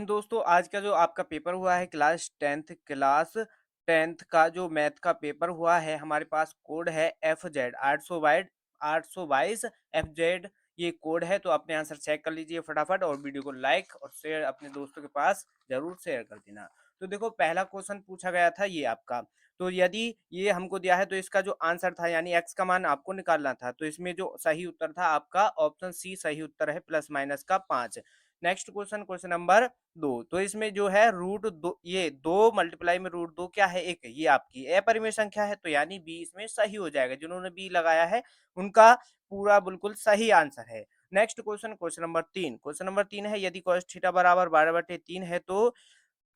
दोस्तों आज का जो आपका पेपर हुआ है क्लास 10th का जो मैथ का पेपर हुआ है, हमारे पास कोड है FZ 822 FZ। ये कोड है, तो अपने आंसर चेक कर लीजिए फटाफट और वीडियो को लाइक और शेयर अपने दोस्तों के पास जरूर शेयर कर देना। तो देखो, पहला क्वेश्चन पूछा गया था ये आपका। तो यदि ये हमको दिया है तो इसका जो आंसर था यानी एक्स का मान आपको निकालना था, तो इसमें जो सही उत्तर था आपका ऑप्शन सी सही उत्तर है, प्लस माइनस का 5। Next question, question number 2। तो इसमें जो है रूट दो, ये 2 मल्टीप्लाई में रूट 2 क्या है, 1, ये आपकी अपरिमेय संख्या है, तो यानी बी इसमें सही हो जाएगा। जिन्होंने बी लगाया है उनका पूरा बिल्कुल सही आंसर है। Next question, question number 3। Question number 3 है, यदि cos थीटा बराबर 12/3 है तो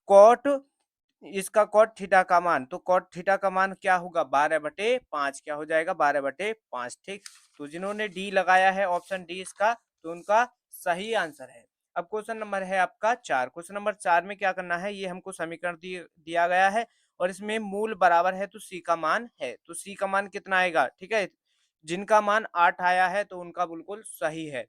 कॉट इसका कॉट थीटा का मान, तो कॉट थीटा का मान क्या होगा, 12/5 क्या हो जाएगा, 12/5। ठीक, तो जिन्होंने डी लगाया है ऑप्शन डी इसका, तो उनका सही आंसर है। अब क्वेश्चन नंबर है आपका 4। क्वेश्चन नंबर 4 में क्या करना है, ये हमको समीकरण दिया गया है और इसमें मूल बराबर है तो सी का मान है, तो सी का मान कितना आएगा, ठीक है। जिनका मान 8 आया है तो उनका बिल्कुल सही है।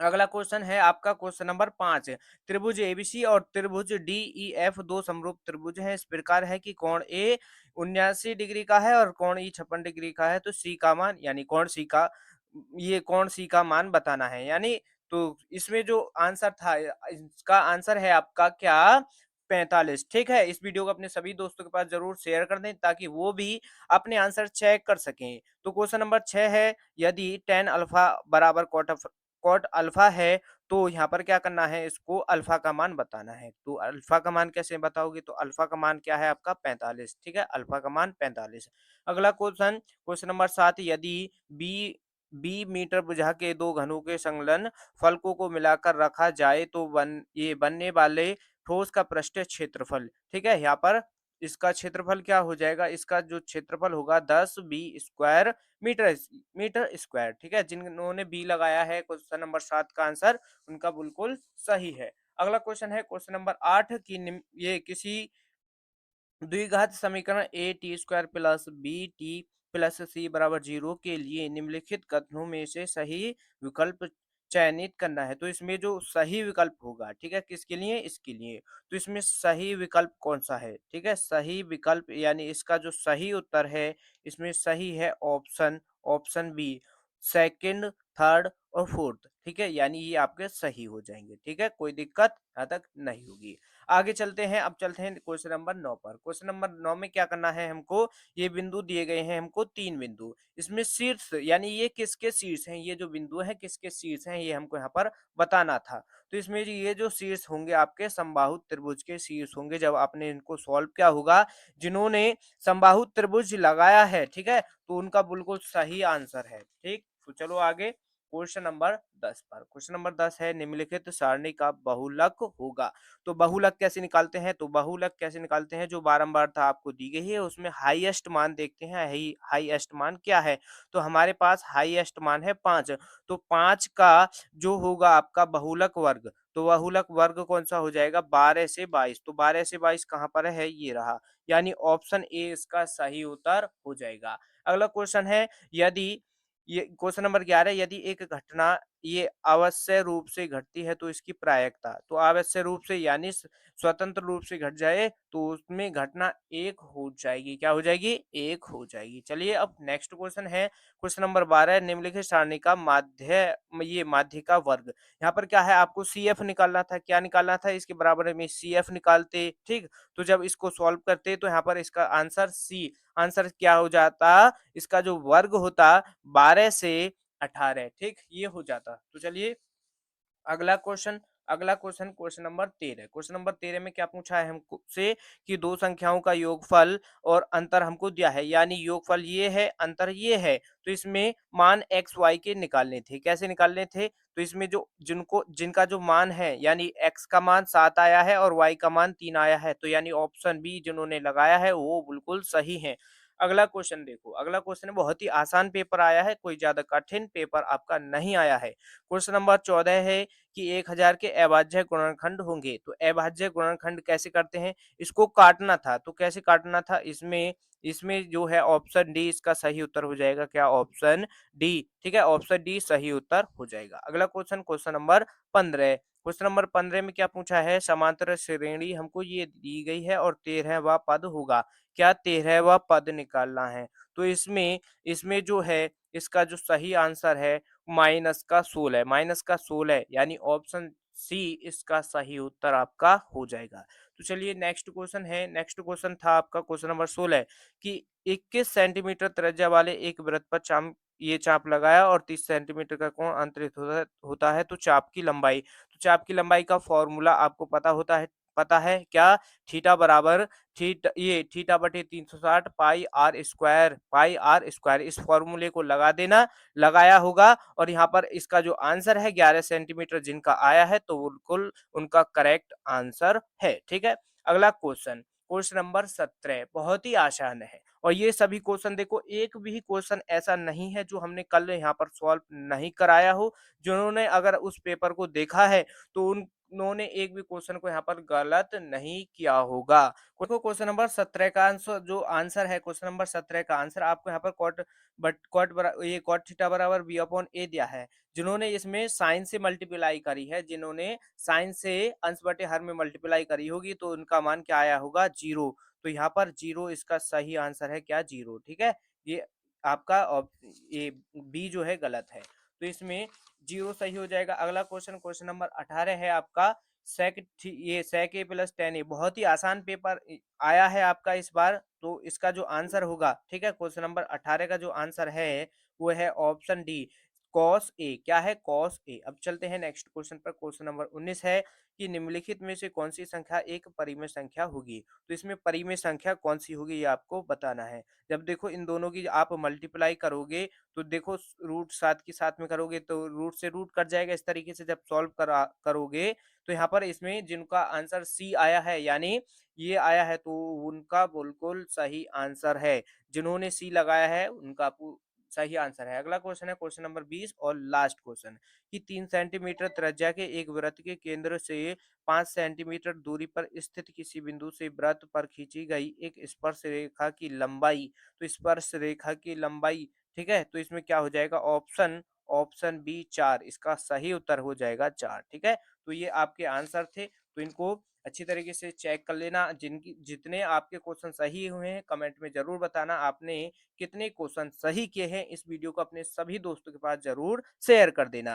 अगला क्वेश्चन है आपका क्वेश्चन नंबर 5। त्रिभुज एबीसी और त्रिभुज डीईएफ दो समरूप त्रिभुज हैं। इस प्रकार है कि कोण ए 79 डिग्री का है और कोण ई 56 डिग्री का है। तो सी का मान यानी कोण सी का मान बताना है, यानी तो इसमें जो आंसर था, इसका आंसर है आपका क्या, 45। ठीक है, इस वीडियो को अपने सभी दोस्तों के पास जरूर शेयर कर दें ताकि वो भी अपने आंसर चेक कर सकें। तो क्वेश्चन नंबर 6 है, यदि tan अल्फा बराबर कॉट अल्फा है तो यहाँ पर क्या करना है, इसको अल्फा का मान बताना है। तो अल्फा का मान कैसे बताओगे, तो अल्फा का मान क्या है आपका 45। ठीक है, अल्फा का मान 45। अगला क्वेश्चन, क्वेश्चन नंबर 7। यदि बी बी मीटर भुजा के दो घनों के संलग्न फलकों को मिलाकर रखा जाए तो ये बनने वाले ठोस का पृष्ठीय क्षेत्रफल, ठीक है, यहाँ पर इसका क्षेत्रफल क्या हो जाएगा, इसका जो क्षेत्रफल होगा 10 b² मीटर स्क्वायर। ठीक है, जिन्होंने बी लगाया है क्वेश्चन नंबर 7 का आंसर, उनका बिल्कुल सही है। अगला क्वेश्चन है क्वेश्चन नंबर 8 की ये किसी द्विघात समीकरण A T square plus B T plus C बराबर 0 के लिए निम्नलिखित कथनों में से सही विकल्प चयनित करना है। तो इसमें जो सही विकल्प होगा, ठीक है, किसके लिए, इसके लिए, तो इसमें सही विकल्प कौन सा है, ठीक है, सही विकल्प यानी इसका जो सही उत्तर है, इसमें सही है option option B, second, third और फोर्थ। ठीक है, यानी ये आपके सही हो जाएंगे। ठीक है, कोई दिक्कत यहाँ तक नहीं होगी। आगे चलते हैं, अब चलते हैं क्वेश्चन नंबर 9 पर। क्वेश्चन नंबर 9 में क्या करना है हमको, ये बिंदु दिए गए हैं हमको 3 बिंदु। इसमें शीर्ष यानी ये किसके शीर्ष हैं, ये जो बिंदु है किसके शीर्ष हैं, ये हमको यहाँ पर बताना था। तो इसमें ये जो शीर्ष होंगे आपके समबाहु त्रिभुज के शीर्ष होंगे। जब आपने इनको सॉल्व किया होगा, जिन्होंने समबाहु त्रिभुज लगाया है, ठीक है, तो उनका बिल्कुल सही आंसर है। ठीक, तो चलो आगे क्वेश्चन नंबर 10 पर। क्वेश्चन नंबर 10 है, निम्नलिखित सारणी का बहुलक होगा। तो बहुलक कैसे निकालते हैं, तो बहुलक कैसे निकालते हैं, जो बारंबारता आपको दी गई है उसमें हाईएस्ट मान देखते हैं। हाईएस्ट मान क्या है, तो हमारे पास हाईएस्ट मान है 5। तो 5 का जो होगा आपका बहुलक वर्ग, तो बहुलक वर्ग कौन सा हो जाएगा, 12 से 22। तो 12 से 22 कहाँ पर है, ये रहा, यानी ऑप्शन ए इसका सही उत्तर हो जाएगा। अगला क्वेश्चन है, यदि ये क्वेश्चन नंबर 11, यदि एक घटना ये अवश्य रूप से घटती है तो इसकी प्रायिकता, तो अवश्य रूप से यानी स्वतंत्र रूप से घट जाए तो उसमें घटना 1 हो जाएगी, क्या हो जाएगी, 1 हो जाएगी। चलिए अब नेक्स्ट क्वेश्चन है क्वेश्चन नंबर 12, निम्नलिखित सारणी का माध्य का वर्ग। यहाँ पर क्या है, आपको सी एफ निकालना था, क्या निकालना था, इसके बराबर में सी एफ निकालते। ठीक, तो जब इसको सॉल्व करते तो यहाँ पर इसका आंसर क्या हो जाता, इसका जो वर्ग होता 12 से 18। ठीक, ये हो जाता। तो चलिए अगला question, question number 13। Question number 13 में क्या पूछा है हमको से कि दो संख्याओं का योगफल और अंतर हमको दिया है, यानी योगफल ये है, अंतर ये है, तो इसमें मान एक्स वाई के निकालने थे। कैसे निकालने थे, तो इसमें जो जिनका जो मान है, यानी एक्स का मान 7 आया है और वाई का मान 3 आया है, तो यानी ऑप्शन बी जिन्होंने लगाया है वो बिल्कुल सही है। अगला क्वेश्चन देखो, अगला क्वेश्चन बहुत ही आसान पेपर आया है, कोई ज्यादा कठिन पेपर आपका नहीं आया है। क्वेश्चन नंबर 14 है कि 1000 के अभाज्य गुणनखंड होंगे। तो अभाज्य गुणनखंड कैसे करते हैं, इसको काटना था, तो कैसे काटना था, इसमें इसमें जो है ऑप्शन डी इसका सही उत्तर हो जाएगा, क्या, ऑप्शन डी। ठीक है, ऑप्शन डी सही उत्तर हो जाएगा। अगला question, question number 15। Question number 15 में क्या पूछा है, समांतर श्रेणी हमको ये दी गई है और 13वां पद होगा। क्या 13वां पद निकालना है? तो इसमें इसमें जो है इसका जो सही आंसर है माइनस का 16, माइनस का 16 यानी ऑप्शन सी इसका सही उत्तर आपका हो जाएगा। तो चलिए नेक्स्ट क्वेश्चन है, नेक्स्ट क्वेश्चन था आपका क्वेश्चन नंबर 16 कि 21 सेंटीमीटर त्रिज्या वाले एक वृत्त पर ये चाप लगाया और 30 सेंटीमीटर का कोण अंतरित होता है तो चाप की लंबाई, तो चाप की लंबाई का फॉर्मूला आपको पता है क्या? थीटा बराबर थीटा बटे 360 पाई आर स्क्वायर इस फॉर्मूले को लगा देना, लगाया होगा और यहाँ पर इसका जो आंसर है 11 सेंटीमीटर जिनका आया है तो बिल्कुल उनका करेक्ट आंसर है। ठीक है, अगला क्वेश्चन, क्वेश्चन नंबर 17 बहुत ही आसान है और ये सभी क्वेश्चन देखो, एक भी क्वेश्चन ऐसा नहीं है जो हमने कल यहाँ पर सॉल्व नहीं कराया हो। जिन्होंने अगर उस पेपर को देखा है तो उन्होंने एक भी क्वेश्चन को यहाँ पर गलत नहीं किया होगा। देखो क्वेश्चन नंबर 17 का आंसर जो आंसर है, क्वेश्चन नंबर 17 का आंसर आपको यहाँ पर कॉट थीटा बराबर बी अपॉन ए दिया है। जिन्होंने इसमें साइन से मल्टीप्लाई करी है, जिन्होंने साइन से अंश बटे हर में मल्टीप्लाई करी होगी तो उनका मान क्या आया होगा? 0। तो यहाँ पर 0 इसका सही आंसर है क्या? 0। ठीक है, ये आपका ये बी जो है गलत है, तो इसमें 0 सही हो जाएगा। अगला क्वेश्चन, क्वेश्चन नंबर 18 है आपका सेक ए प्लस टेन ए, बहुत ही आसान पेपर आया है आपका इस बार, तो इसका जो आंसर होगा, ठीक है, क्वेश्चन नंबर 18 का जो आंसर है वो है ऑप्शन डी कॉस ए। क्या है? Cos A. अब चलते हैं नेक्स्ट क्वेश्चन पर, क्वेश्चन नंबर 19 है कि निम्नलिखित में से कौन सी संख्या एक परिमेय संख्या होगी? तो इसमें परिमेय संख्या कौन सी होगी ये आपको बताना है। जब देखो इन दोनों की आप मल्टीप्लाई करोगे तो देखो रूट 7 के साथ में करोगे तो रूट से रूट कट जाएगा। इस तरीके से जब सॉल्व करोगे तो यहाँ पर इसमें जिनका आंसर सी आया है यानी ये आया है तो उनका बिल्कुल सही आंसर है। जिन्होंने सी लगाया है उनका सही आंसर है। अगला क्वेश्चन है क्वेश्चन नंबर 20 और लास्ट क्वेश्चन कि 3 सेंटीमीटर त्रिज्या के एक वृत्त के केंद्र से 5 सेंटीमीटर दूरी पर स्थित किसी बिंदु से वृत्त पर खींची गई एक स्पर्श रेखा की लंबाई, तो स्पर्श रेखा की लंबाई, ठीक है, तो इसमें क्या हो जाएगा? ऑप्शन ऑप्शन बी 4 इसका सही उत्तर हो जाएगा 4। ठीक है, तो ये आपके आंसर थे, तो इनको अच्छी तरीके से चेक कर लेना। जिनकी जितने आपके क्वेश्चन सही हुए हैं कमेंट में जरूर बताना आपने कितने क्वेश्चन सही किए हैं। इस वीडियो को अपने सभी दोस्तों के पास जरूर शेयर कर देना।